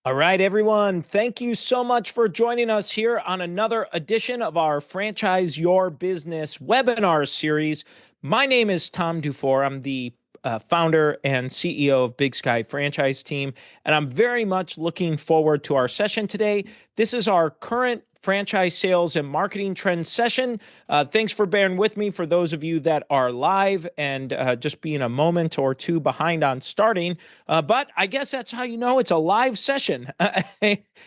All right, everyone. Thank you so much for joining us here on another edition of our Franchise Your Business webinar series. My name is Tom Dufour. I'm the founder and CEO of Big Sky Franchise Team, and I'm very much looking forward to our session today. This is our current franchise sales and marketing trends session. Thanks for bearing with me for those of you that are live and just being a moment or two behind on starting. But I guess that's how you know it's a live session.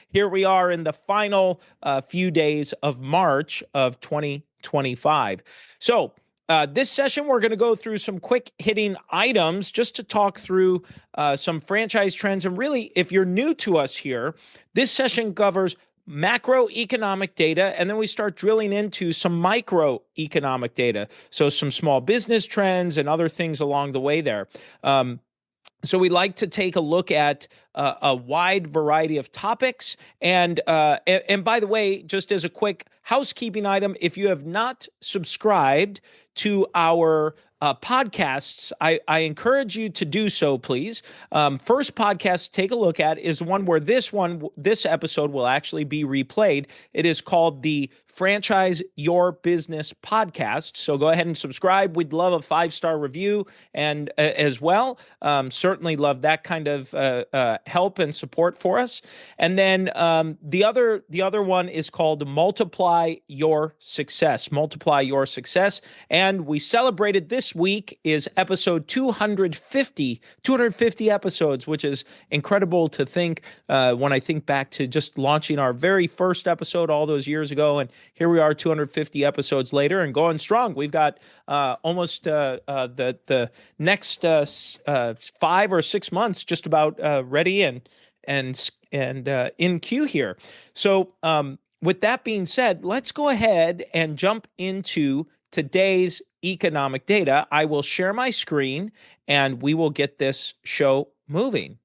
Here we are in the final few days of March of 2025. So this session, we're going to go through some quick hitting items just to talk through some franchise trends. And really, if you're new to us here, this session covers macroeconomic data, and then we start drilling into some microeconomic data. So some small business trends and other things along the way there. So we like to take a look at a wide variety of topics. And by the way, just as a quick housekeeping item, if you have not subscribed to our podcasts, I encourage you to do so, please. First podcast to take a look at is one where this episode will actually be replayed. It is called the Franchise Your Business podcast. So go ahead and subscribe. We'd love a 5-star review and as well. Certainly love that kind of help and support for us. And then the other one is called Multiply Your Success. Multiply Your Success. And we celebrated this week is episode 250 episodes, which is incredible to think when I think back to just launching our very first episode all those years ago. And here we are 250 episodes later and going strong. We've got almost the next 5 or 6 months just about ready and in queue here. So with that being said, let's go ahead and jump into today's economic data. I will share my screen and we will get this show moving.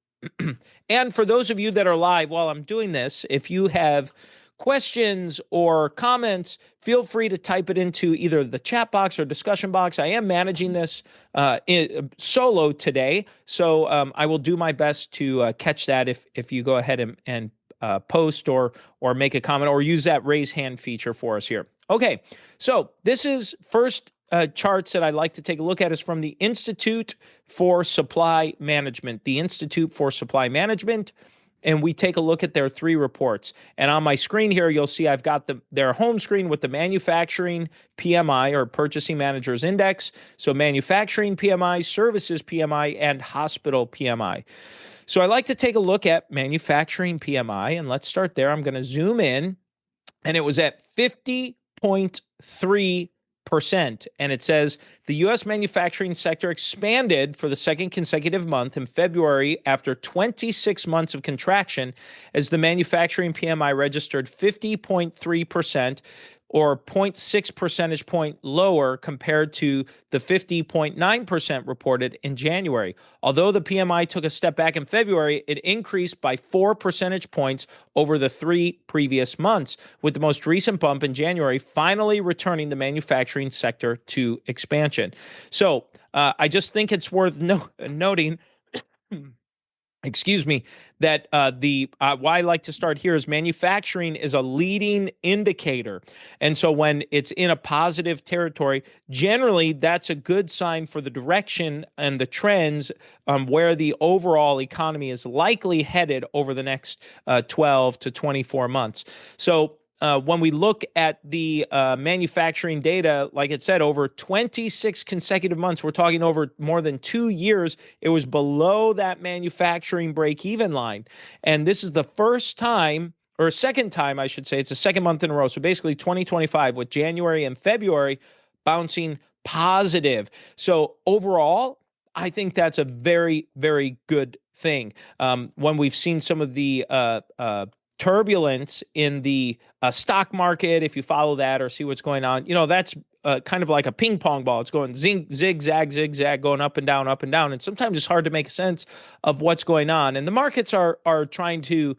And for those of you that are live while I'm doing this, if you have questions or comments, feel free to type it into either the chat box or discussion box. I am managing this solo today, so I will do my best to catch that if you go ahead and post or make a comment or use that raise hand feature for us here. Okay, so this is first charts that I'd like to take a look at is from the Institute for Supply Management. The Institute for Supply Management. And we take a look at their 3 reports. And on my screen here, you'll see I've got their home screen with the manufacturing PMI or Purchasing Managers Index. So manufacturing PMI, services PMI, and hospital PMI. So I like to take a look at manufacturing PMI, and let's start there. I'm going to zoom in, and it was at 50.3%. And it says the U.S. manufacturing sector expanded for the second consecutive month in February after 26 months of contraction as the manufacturing PMI registered 50.3%, or 0.6 percentage point lower compared to the 50.9% reported in January. Although the PMI took a step back in February, it increased by 4 percentage points over the 3 previous months, with the most recent bump in January finally returning the manufacturing sector to expansion. So I just think it's worth noting excuse me, that why I like to start here is manufacturing is a leading indicator. And so when it's in a positive territory, generally that's a good sign for the direction and the trends where the overall economy is likely headed over the next 12 to 24 months. So when we look at the manufacturing data, like it said, over 26 consecutive months, we're talking over more than 2 years, it was below that manufacturing break-even line. And this is the first time, or second time, I should say, it's the second month in a row. So basically 2025 with January and February bouncing positive. So overall, I think that's a very, very good thing. When we've seen some of the turbulence in the stock market, if you follow that or see what's going on, that's kind of like a ping pong ball. It's going zigzag, going up and down, and sometimes it's hard to make sense of what's going on. And the markets are trying to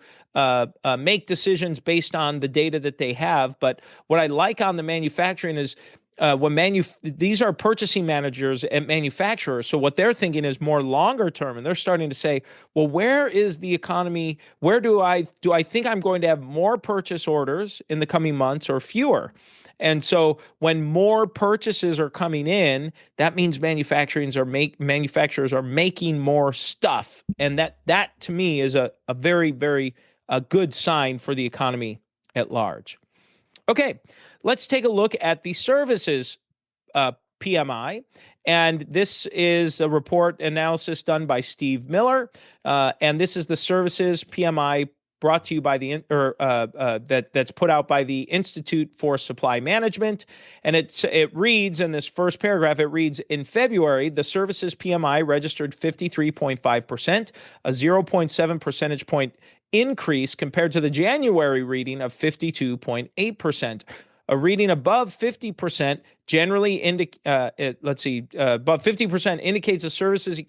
make decisions based on the data that they have. But what I like on the manufacturing is these are purchasing managers at manufacturers. So what they're thinking is more longer term, and they're starting to say, well, where is the economy? Where do I think I'm going to have more purchase orders in the coming months or fewer? And so when more purchases are coming in, that means manufacturers are making more stuff. And that to me is a very, very good sign for the economy at large. Okay, let's take a look at the services PMI. And this is a report analysis done by Steve Miller. And this is the services PMI brought to you by that's put out by the Institute for Supply Management. And it reads in this first paragraph, it reads, in February, the services PMI registered 53.5%, a 0.7 percentage point increase compared to the January reading of 52.8%. A reading above 50% generally above 50% indicates the services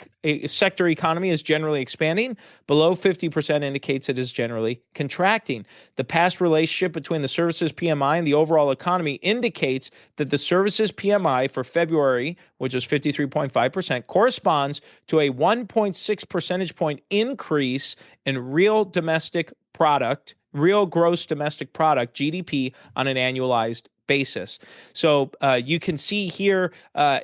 sector economy is generally expanding. Below 50% indicates it is generally contracting. The past relationship between the services PMI and the overall economy indicates that the services PMI for February, which was 53.5%, corresponds to a 1.6 percentage point increase in real gross domestic product, GDP, on an annualized basis. So you can see here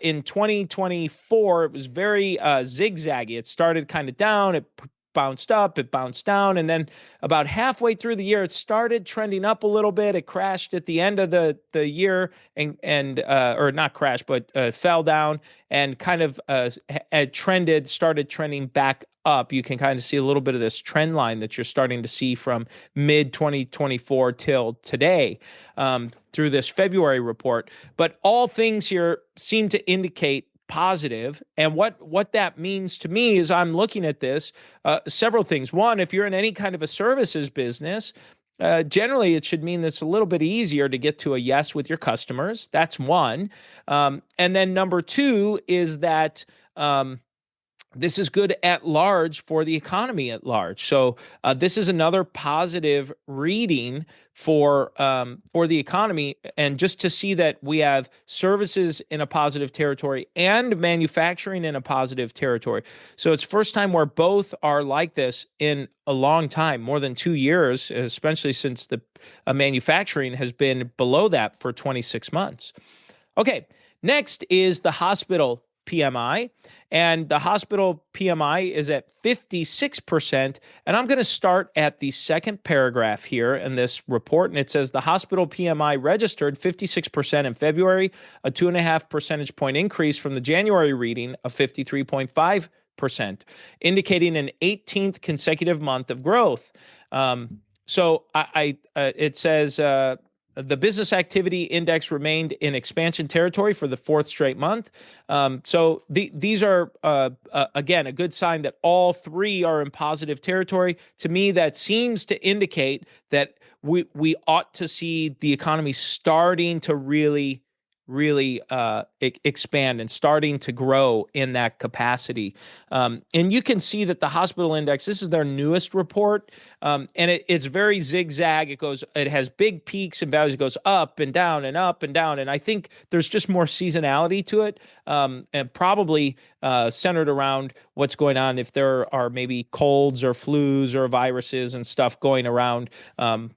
in 2024, it was very zigzaggy. It started kind of down, it bounced up, it bounced down, and then about halfway through the year, it started trending up a little bit. It crashed at the end of the year, or not crashed, but fell down and kind of started trending back up. You can kind of see a little bit of this trend line that you're starting to see from mid 2024 till today through this February report. But all things here seem to indicate positive. And what that means to me is I'm looking at this, several things. One, if you're in any kind of a services business, generally it should mean that it's a little bit easier to get to a yes with your customers. That's one. And then number two is that this is good at large for the economy at large. So this is another positive reading for the economy, and just to see that we have services in a positive territory and manufacturing in a positive territory. So it's first time where both are like this in a long time, more than 2 years, especially since the manufacturing has been below that for 26 months. Okay, next is the hospital PMI, and the hospital PMI is at 56%. And I'm going to start at the second paragraph here in this report, and it says the hospital PMI registered 56% in February, a 2.5 percentage point increase from the January reading of 53.5%, indicating an 18th consecutive month of growth. So it says the business activity index remained in expansion territory for the fourth straight month. So these are, again, a good sign that all three are in positive territory. To me, that seems to indicate that we ought to see the economy starting to really expand and starting to grow in that capacity. And you can see that the hospital index, this is their newest report, and it's very zigzag. It has big peaks and valleys. It goes up and down and up and down. And I think there's just more seasonality to it, and probably centered around what's going on if there are maybe colds or flus or viruses and stuff going around,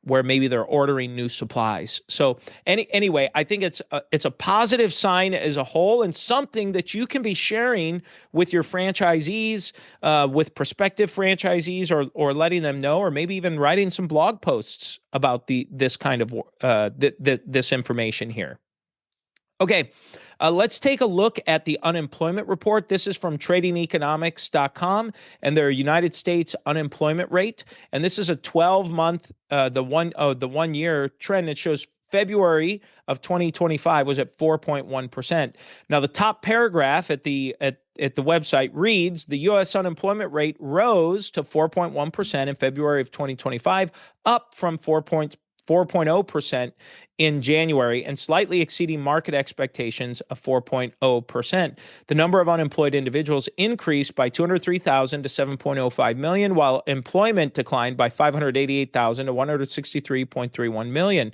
where maybe they're ordering new supplies. So anyway, I think it's a positive sign as a whole, and something that you can be sharing with your franchisees, with prospective franchisees, or letting them know, or maybe even writing some blog posts about this kind of this information here. Okay, let's take a look at the unemployment report. This is from tradingeconomics.com and their United States unemployment rate. And this is a 12-month, the 1 year trend. It shows February of 2025 was at 4.1%. Now, the top paragraph at the website reads, the U.S. unemployment rate rose to 4.1% in February of 2025, up from 4.0% in January and slightly exceeding market expectations of 4.0%. The number of unemployed individuals increased by 203,000 to 7.05 million, while employment declined by 588,000 to 163.31 million.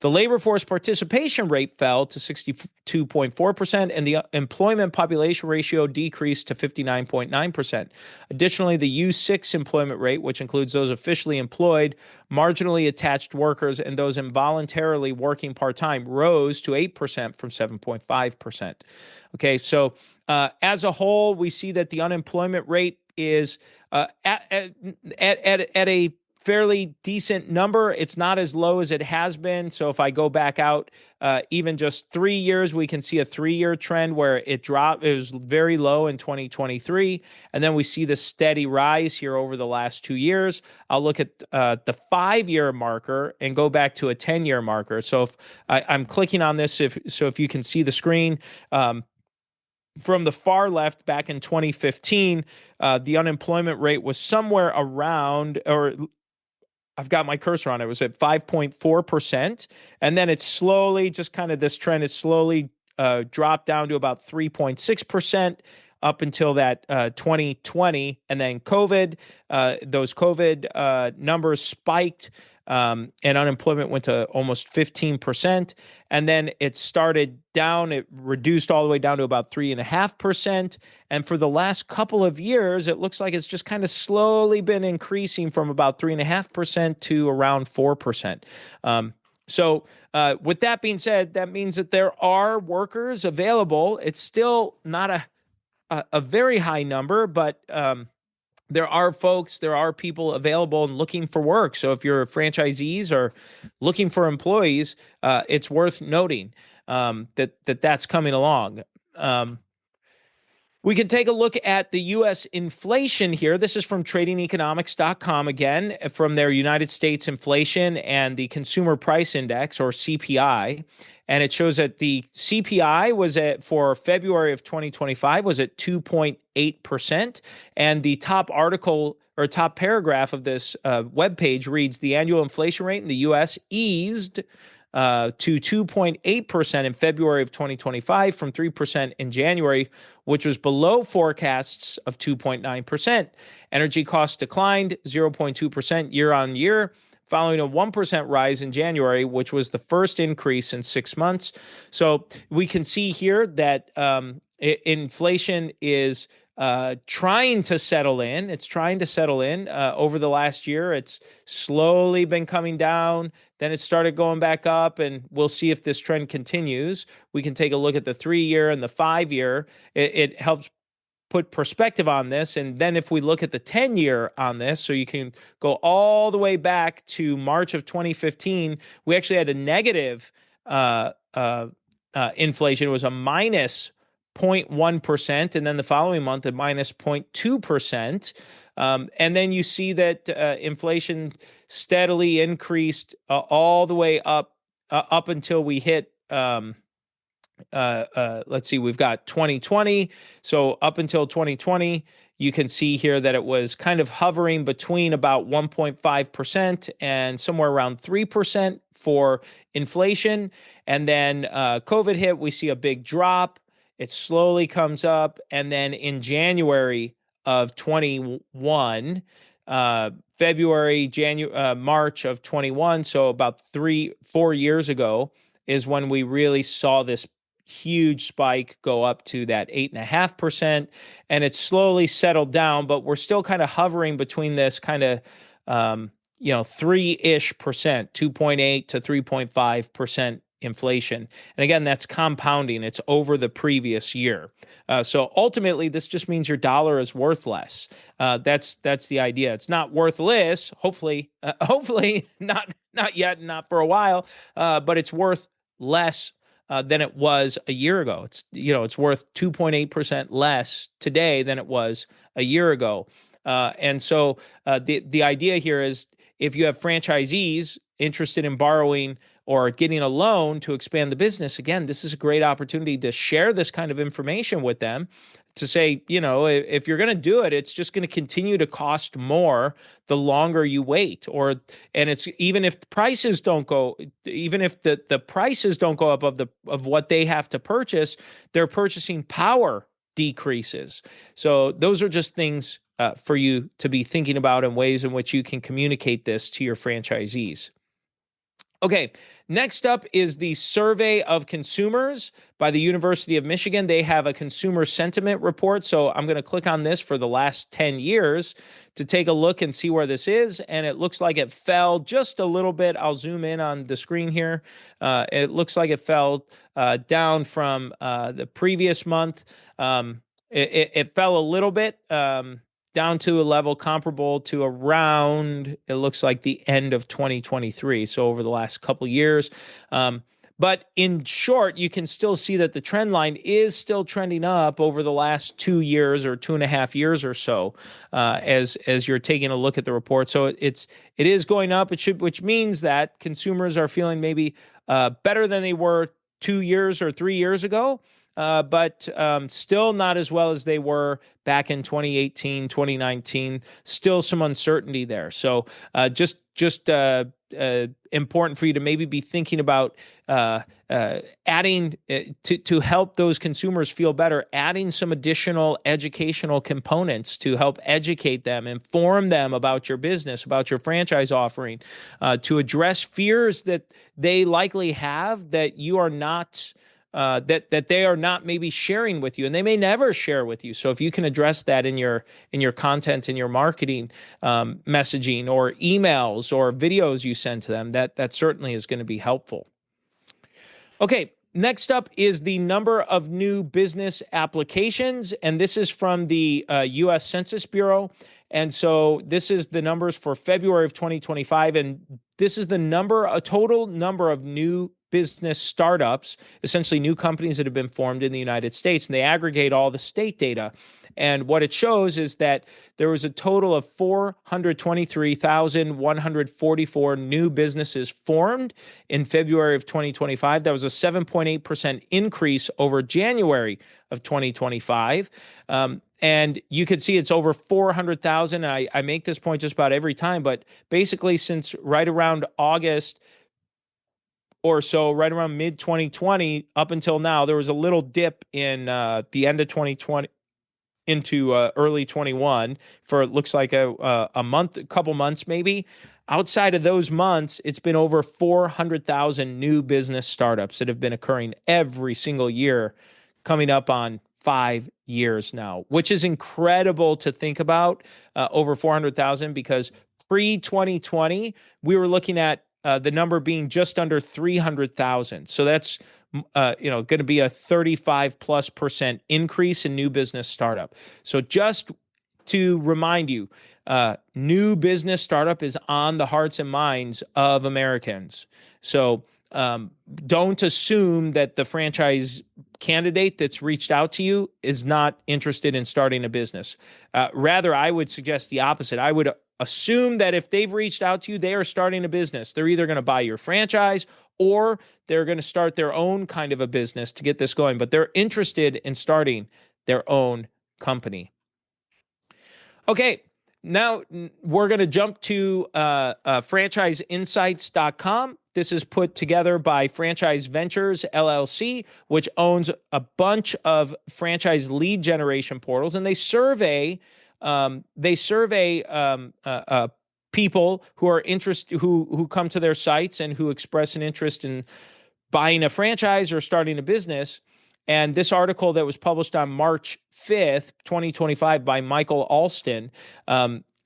The labor force participation rate fell to 62.4%, and the employment population ratio decreased to 59.9%. Additionally, the U6 employment rate, which includes those officially employed, marginally attached workers, and those involuntarily working part-time, rose to 8% from 7.5%. Okay, so as a whole, we see that the unemployment rate is at a fairly decent number. It's not as low as it has been. So if I go back out even just 3 years, we can see a 3-year trend where it dropped. It was very low in 2023. And then we see the steady rise here over the last 2 years. I'll look at the 5-year marker and go back to a 10-year marker. So if I'm clicking on this, if you can see the screen, from the far left, back in 2015, the unemployment rate was somewhere around, or I've got my cursor on it, was at 5.4%. And then it's slowly, just kind of this trend is slowly dropped down to about 3.6% up until that 2020. And then COVID, those COVID numbers spiked. And unemployment went to almost 15%. And then it started down. It reduced all the way down to about 3.5%. And for the last couple of years, it looks like it's just kind of slowly been increasing from about 3.5% to around 4%. So with that being said, that means that there are workers available. It's still not a very high number, but there are people available and looking for work. So if your franchisees are looking for employees, it's worth noting that's coming along. We can take a look at the U.S. inflation here. This is from tradingeconomics.com, again, from their United States inflation and the Consumer Price Index, or CPI. And it shows that the CPI was for February of 2025 was at 2.8%. And the top article or top paragraph of this webpage reads, the annual inflation rate in the U.S. eased to 2.8% in February of 2025 from 3% in January, which was below forecasts of 2.9%. Energy costs declined 0.2% year on year, following a 1% rise in January, which was the first increase in 6 months. So we can see here that inflation is trying to settle in. It's trying to settle in over the last year. It's slowly been coming down. Then it started going back up, and we'll see if this trend continues. We can take a look at the 3-year and the 5-year. It helps put perspective on this. And then if we look at the 10-year on this, so you can go all the way back to March of 2015, we actually had a negative inflation. It was a minus 0.1%, and then the following month at minus 0.2%. And then you see that inflation steadily increased all the way up until we hit, let's see, we've got 2020. So up until 2020, you can see here that it was kind of hovering between about 1.5% and somewhere around 3% for inflation. And then COVID hit, we see a big drop. It slowly comes up. And then in January of 21, February, January, March of 21, so about 4 years ago, is when we really saw this huge spike go up to that 8.5%. And it's slowly settled down, but we're still kind of hovering between this kind of 3-ish percent, 2.8 to 3.5% inflation. And again, that's compounding. It's over the previous year. So ultimately, this just means your dollar is worth less. That's the idea. It's not worthless. Hopefully not yet, not for a while. But it's worth less than it was a year ago. It's worth 2.8% less today than it was a year ago. And so the idea here is, if you have franchisees interested in borrowing or getting a loan to expand the business, again, this is a great opportunity to share this kind of information with them to say, if you're going to do it, it's just going to continue to cost more the longer you wait. And it's even if the prices don't go, even if the prices don't go up of what they have to purchase, their purchasing power decreases. So those are just things for you to be thinking about and ways in which you can communicate this to your franchisees. Okay, next up is the Survey of Consumers by the University of Michigan. They have a consumer sentiment report. So I'm going to click on this for the last 10 years to take a look and see where this is. And it looks like it fell just a little bit. I'll zoom in on the screen here. It looks like it fell down from the previous month. It fell a little bit. Down to a level comparable to around, it looks like the end of 2023. So over the last couple years. But in short, you can still see that the trend line is still trending up over the last 2 years or 2.5 years or so, as you're taking a look at the report. So it is going up. Which means that consumers are feeling maybe better than they were 2 years or 3 years ago. But still not as well as they were back in 2018, 2019. Still some uncertainty there. So just important for you to maybe be thinking about adding to help those consumers feel better, adding some additional educational components to help educate them, inform them about your business, about your franchise offering, to address fears that they likely have that you are not that they are not maybe sharing with you, and they may never share with you. So if you can address that in your content, in your marketing messaging, or emails or videos you send to them, that certainly is going to be helpful. Okay, next up is the number of new business applications, and this is from the U.S. Census Bureau. And so this is the numbers for February of 2025, and this is a total number of new business startups, essentially new companies that have been formed in the United States, and they aggregate all the state data. And what it shows is that there was a total of 423,144 new businesses formed in February of 2025. That was a 7.8% increase over January of 2025. And you could see it's over 400,000. I make this point just about every time, but basically since right around August or so, right around mid-2020 up until now, there was a little dip in the end of 2020 into early 21 for it looks like a month, a couple months maybe. Outside of those months, it's been over 400,000 new business startups that have been occurring every single year, coming up on 5 years now, which is incredible to think about, over 400,000, because pre-2020, we were looking at the number being just under 300,000. So that's going to be a 35+% increase in new business startup. So just to remind you, new business startup is on the hearts and minds of Americans. So don't assume that the franchise candidate that's reached out to you is not interested in starting a business. Rather, I would suggest the opposite. I would assume that if they've reached out to you, they are starting a business. They're either going to buy your franchise or they're going to start their own kind of a business to get this going, but they're interested in starting their own company. Okay, now we're going to jump to franchiseinsights.com. This is put together by Franchise Ventures, LLC, which owns a bunch of franchise lead generation portals, and they survey people who are interested, who come to their sites and who express an interest in buying a franchise or starting a business. And this article that was published on March 5th, 2025 by Michael Alston,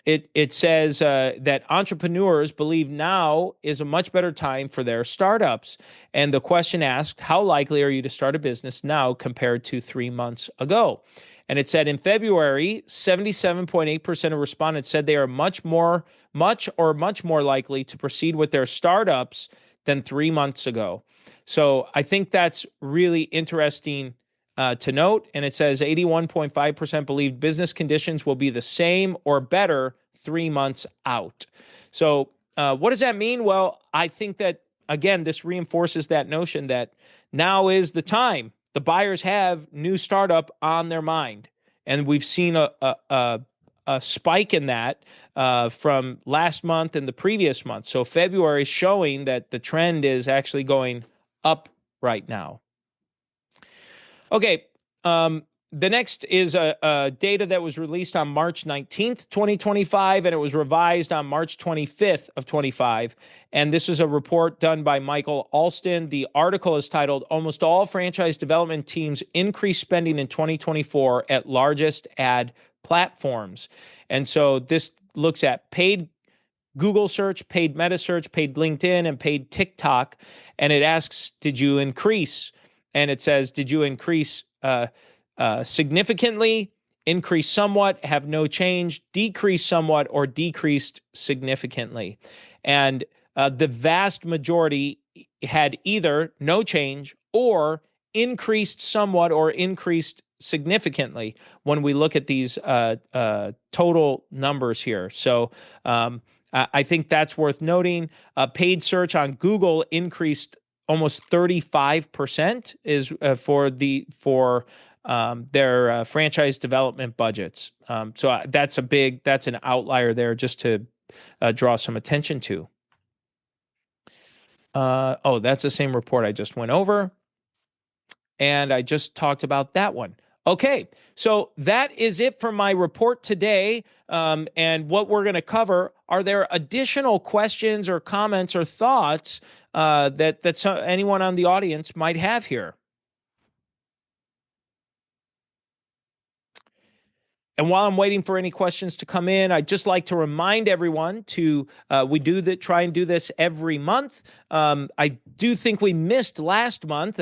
it says that entrepreneurs believe now is a much better time for their startups. And the question asked, how likely are you to start a business now compared to 3 months ago? And it said in February, 77.8% of respondents said they are much more likely to proceed with their startups than 3 months ago. So I think that's really interesting to note. And it says 81.5% believe business conditions will be the same or better 3 months out. So what does that mean? Well, I think that, again, this reinforces that notion that now is the time. The buyers have new startup on their mind. and we've seen a spike in that from last month and the previous month. So February is showing that the trend is actually going up right now. Okay. The next is a data that was released on March 19th, 2025, and it was revised on March 25th of 25. And this is a report done by Michael Alston. The article is titled, "Almost All Franchise Development Teams Increase Spending in 2024 at Largest Ad Platforms." And so this looks at paid Google search, paid meta search, paid LinkedIn, and paid TikTok. And it asks, did you increase? And it says, did you increase significantly, increase somewhat, have no change, decrease somewhat, or decreased significantly? And the vast majority had either no change or increased somewhat or increased significantly when we look at these total numbers here. So I think that's worth noting. Paid search on Google increased almost 35% is for their franchise development budgets. So that's an outlier there just to draw some attention to. That's the same report I just went over. And I just talked about that one. Okay, so that is it for my report today. And what we're going to cover, are there additional questions or comments or thoughts that anyone on the audience might have here? And while I'm waiting for any questions to come in, I'd just like to remind everyone to we try and do this every month. I do think we missed last month.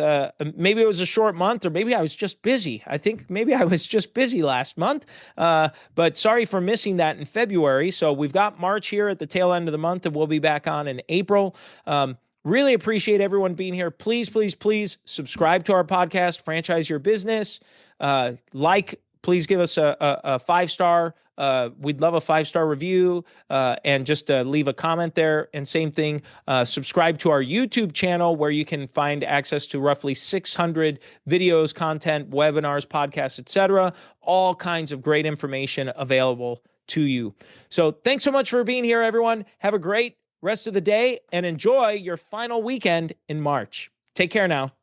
Maybe it was a short month, or maybe I was just busy. I think maybe I was just busy last month. But sorry for missing that in February. So we've got March here at the tail end of the month, and we'll be back on in April. Really appreciate everyone being here. Please, please, please subscribe to our podcast, Franchise Your Business. Please give us a 5-star. We'd love a 5-star review and just leave a comment there. And same thing, subscribe to our YouTube channel where you can find access to roughly 600 videos, content, webinars, podcasts, etc. All kinds of great information available to you. So thanks so much for being here, everyone. Have a great rest of the day and enjoy your final weekend in March. Take care now.